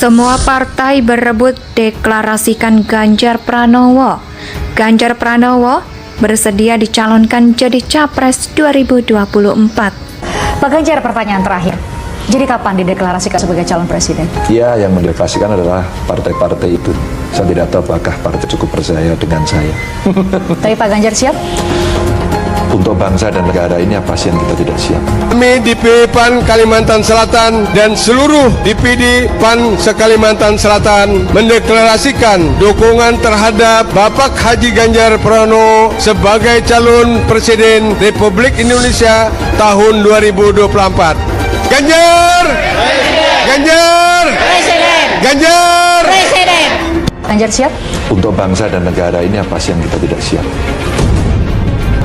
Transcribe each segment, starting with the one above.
Semua partai berebut deklarasikan Ganjar Pranowo. Ganjar Pranowo bersedia dicalonkan jadi Capres 2024. Pak Ganjar, pertanyaan terakhir. Jadi kapan dideklarasikan sebagai calon presiden? Ya, yang mendeklarasikan adalah partai-partai itu. Saya tidak tahu apakah partai cukup percaya dengan saya. Tapi Pak Ganjar siap? Untuk bangsa dan negara ini apa sih yang kita tidak siap? Kami DPD PAN Kalimantan Selatan dan seluruh DPD PAN se-Kalimantan Selatan mendeklarasikan dukungan terhadap Bapak Haji Ganjar Pranowo sebagai calon Presiden Republik Indonesia tahun 2024. Ganjar! Ganjar! Presiden! Ganjar! Presiden! Ganjar siap? Untuk bangsa dan negara ini apa sih yang kita tidak siap?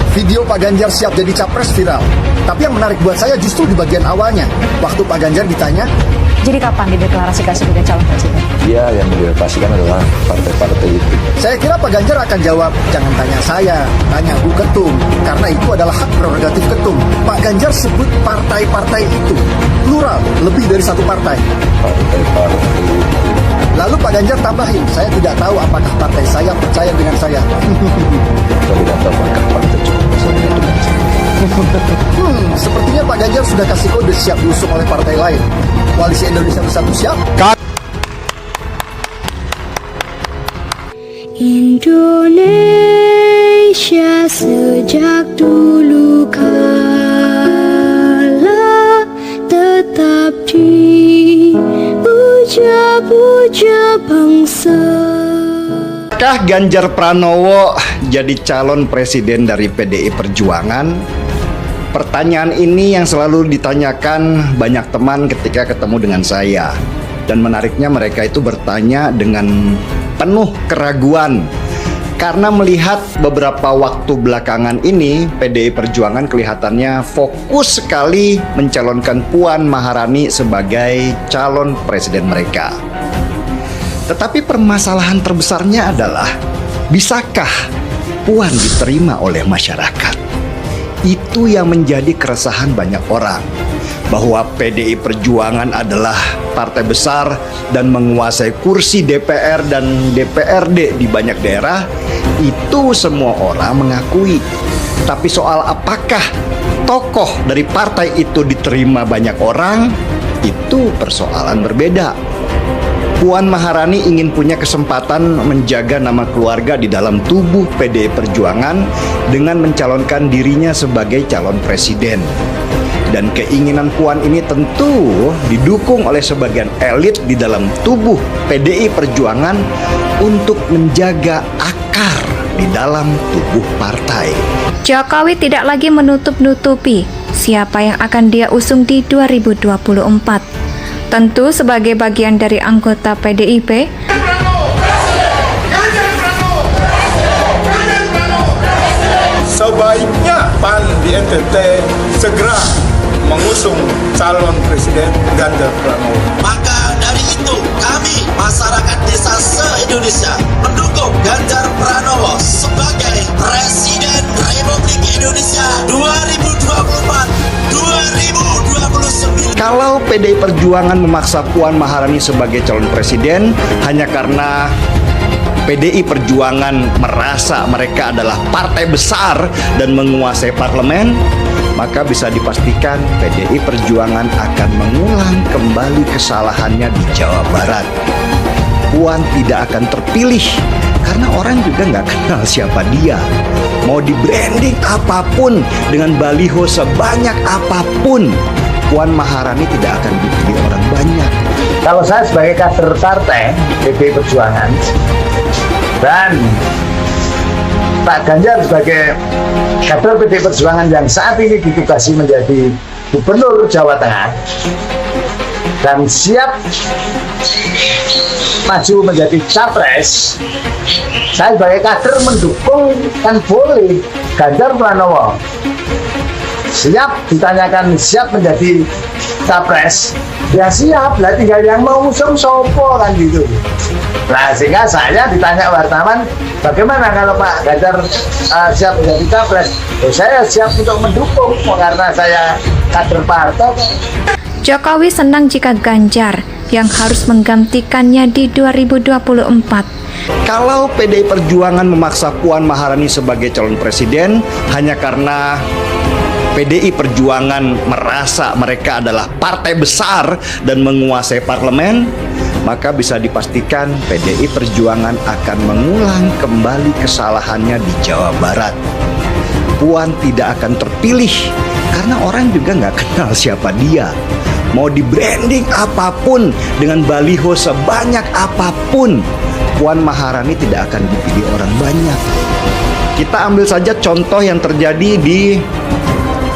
Video Pak Ganjar siap jadi capres viral. Tapi yang menarik buat saya justru di bagian awalnya. Waktu Pak Ganjar ditanya, Jadi kapan dideklarasikan sebagai calon presiden? Ya, yang mendeklarasikan adalah partai-partai itu. saya kira Pak Ganjar akan jawab, jangan tanya saya, tanya Bu Ketum. Karena itu adalah hak prerogatif Ketum. Pak Ganjar sebut partai-partai itu. Plural, lebih dari satu partai. Partai-partai itu. Lalu Pak Ganjar tambahin, saya tidak tahu apakah partai saya percaya dengan saya. Saya tidak tahu apakah partai cukup percaya dengan saya. Sepertinya Pak Ganjar sudah kasih kode siap diusung oleh partai lain. Koalisi Indonesia Bersatu siap? Indonesia sejak dulu kala tetap dipuja-puja bangsa. Apakah Ganjar Pranowo jadi calon presiden dari PDI Perjuangan? Pertanyaan ini yang selalu ditanyakan banyak teman ketika ketemu dengan saya. Dan menariknya mereka itu bertanya dengan penuh keraguan. Karena melihat beberapa waktu belakangan ini PDI Perjuangan kelihatannya fokus sekali mencalonkan Puan Maharani sebagai calon presiden mereka. Tetapi permasalahan terbesarnya adalah, bisakah Puan diterima oleh masyarakat? Itu yang menjadi keresahan banyak orang, bahwa PDI Perjuangan adalah partai besar dan menguasai kursi DPR dan DPRD di banyak daerah. Itu semua orang mengakui. Tapi soal apakah tokoh dari partai itu diterima banyak orang, itu persoalan berbeda. Puan Maharani ingin punya kesempatan menjaga nama keluarga di dalam tubuh PDI Perjuangan dengan mencalonkan dirinya sebagai calon presiden. Dan keinginan Puan ini tentu didukung oleh sebagian elit di dalam tubuh PDI Perjuangan untuk menjaga akar di dalam tubuh partai. Jokowi tidak lagi menutup-nutupi siapa yang akan dia usung di 2024. Tentu sebagai bagian dari anggota PDIP, Sebaiknya PAN di NTT segera mengusung calon presiden Ganjar Pranowo. Maka dari itu kami masyarakat desa se-Indonesia mendukung Ganjar Pranowo sebagai Presiden Republik Indonesia 2024-2029. Kalau PDI Perjuangan memaksa Puan Maharani sebagai calon presiden hanya karena PDI Perjuangan merasa mereka adalah partai besar dan menguasai parlemen, maka bisa dipastikan PDI Perjuangan akan mengulang kembali kesalahannya di Jawa Barat. Puan tidak akan terpilih karena orang juga nggak kenal siapa dia. Mau di branding apapun dengan baliho sebanyak apapun, Puan Maharani tidak akan dipilih orang banyak. Kalau saya sebagai kader partai PDI Perjuangan dan Pak Ganjar sebagai kader PDI Perjuangan yang saat ini ditugasi menjadi Gubernur Jawa Tengah dan siap maju menjadi capres, saya sebagai kader mendukung, kan boleh Ganjar Pranowo siap ditanyakan siap menjadi capres, ya siap lah, tinggal yang mau usung sopo kan gitu. Nah sehingga saya ditanya wartawan, bagaimana kalau Pak Ganjar siap menjadi capres? Saya siap untuk mendukung karena saya kader partai. Jokowi senang jika Ganjar yang harus menggantikannya di 2024. Kalau PDI Perjuangan memaksa Puan Maharani sebagai calon presiden hanya karena PDI Perjuangan merasa mereka adalah partai besar dan menguasai parlemen, maka bisa dipastikan PDI Perjuangan akan mengulang kembali kesalahannya di Jawa Barat. Puan tidak akan terpilih karena orang juga nggak kenal siapa dia. Mau di branding apapun dengan baliho sebanyak apapun, Puan Maharani tidak akan dipilih orang banyak. Kita ambil saja contoh yang terjadi di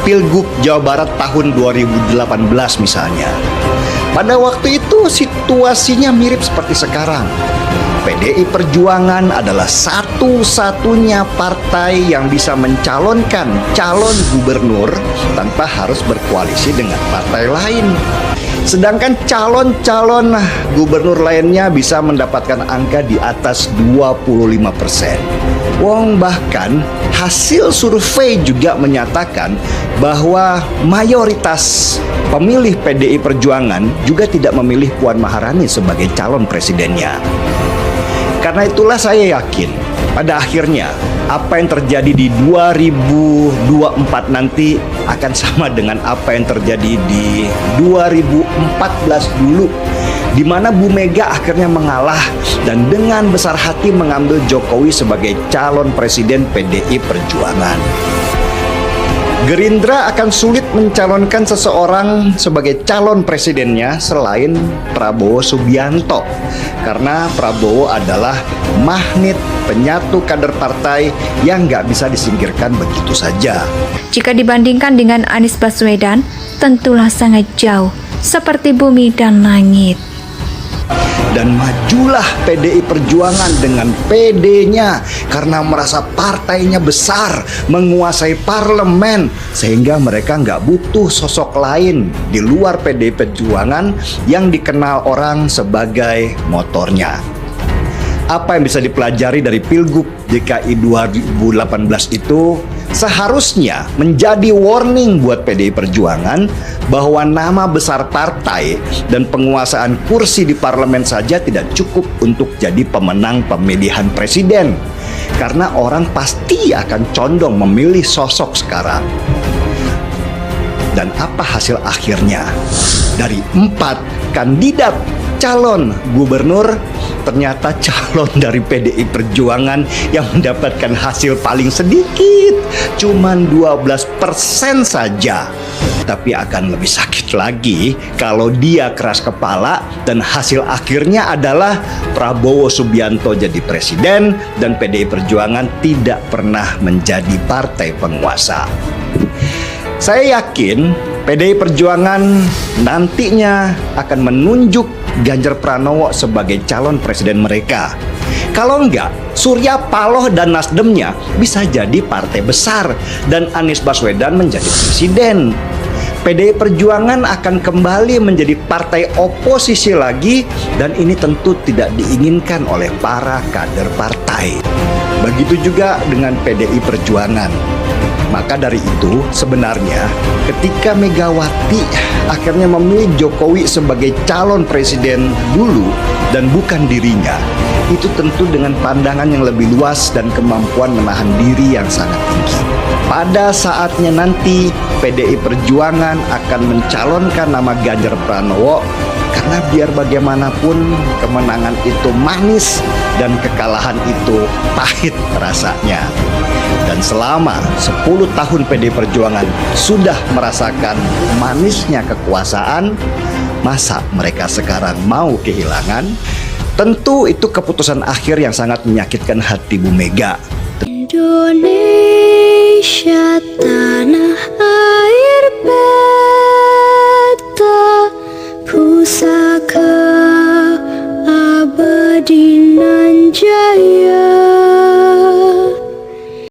Pilgub Jawa Barat tahun 2018 misalnya. Pada waktu itu situasinya mirip seperti sekarang. PDI Perjuangan adalah satu-satunya partai yang bisa mencalonkan calon gubernur tanpa harus berkoalisi dengan partai lain. Sedangkan calon-calon gubernur lainnya bisa mendapatkan angka di atas 25%. Wong bahkan hasil survei juga menyatakan bahwa mayoritas pemilih PDI Perjuangan juga tidak memilih Puan Maharani sebagai calon presidennya. Karena itulah saya yakin pada akhirnya apa yang terjadi di 2024 nanti akan sama dengan apa yang terjadi di 2014 dulu, di mana Bu Mega akhirnya mengalah dan dengan besar hati mengambil Jokowi sebagai calon presiden PDI Perjuangan. Gerindra akan sulit mencalonkan seseorang sebagai calon presidennya selain Prabowo Subianto, karena Prabowo adalah magnet penyatu kader partai yang nggak bisa disingkirkan begitu saja. Jika dibandingkan dengan Anies Baswedan, tentulah sangat jauh, seperti bumi dan langit. Dan majulah PDI Perjuangan dengan PD-nya karena merasa partainya besar, menguasai parlemen, sehingga mereka nggak butuh sosok lain di luar PDI Perjuangan yang dikenal orang sebagai motornya. Apa yang bisa dipelajari dari Pilgub DKI 2018 itu seharusnya menjadi warning buat PDI Perjuangan bahwa nama besar partai dan penguasaan kursi di parlemen saja tidak cukup untuk jadi pemenang pemilihan presiden, karena orang pasti akan condong memilih sosok sekarang. Dan apa hasil akhirnya? Dari 4 kandidat calon gubernur, ternyata calon dari PDI Perjuangan yang mendapatkan hasil paling sedikit, cuman 12% saja. Tapi akan lebih sakit lagi kalau dia keras kepala dan hasil akhirnya adalah Prabowo Subianto jadi presiden dan PDI Perjuangan tidak pernah menjadi partai penguasa. Saya yakin PDI Perjuangan nantinya akan menunjuk Ganjar Pranowo sebagai calon presiden mereka. Kalau enggak, Surya Paloh dan Nasdemnya bisa jadi partai besar dan Anies Baswedan menjadi presiden. PDI Perjuangan akan kembali menjadi partai oposisi lagi dan ini tentu tidak diinginkan oleh para kader partai. Begitu juga dengan PDI Perjuangan. Maka dari itu sebenarnya ketika Megawati akhirnya memilih Jokowi sebagai calon presiden dulu dan bukan dirinya, itu tentu dengan pandangan yang lebih luas dan kemampuan menahan diri yang sangat tinggi. Pada saatnya nanti PDI Perjuangan akan mencalonkan nama Ganjar Pranowo karena biar bagaimanapun kemenangan itu manis dan kekalahan itu pahit rasanya. Dan selama 10 tahun PDI Perjuangan sudah merasakan manisnya kekuasaan, masa mereka sekarang mau kehilangan? Tentu itu keputusan akhir yang sangat menyakitkan hati Bu Mega. Indonesia tanah air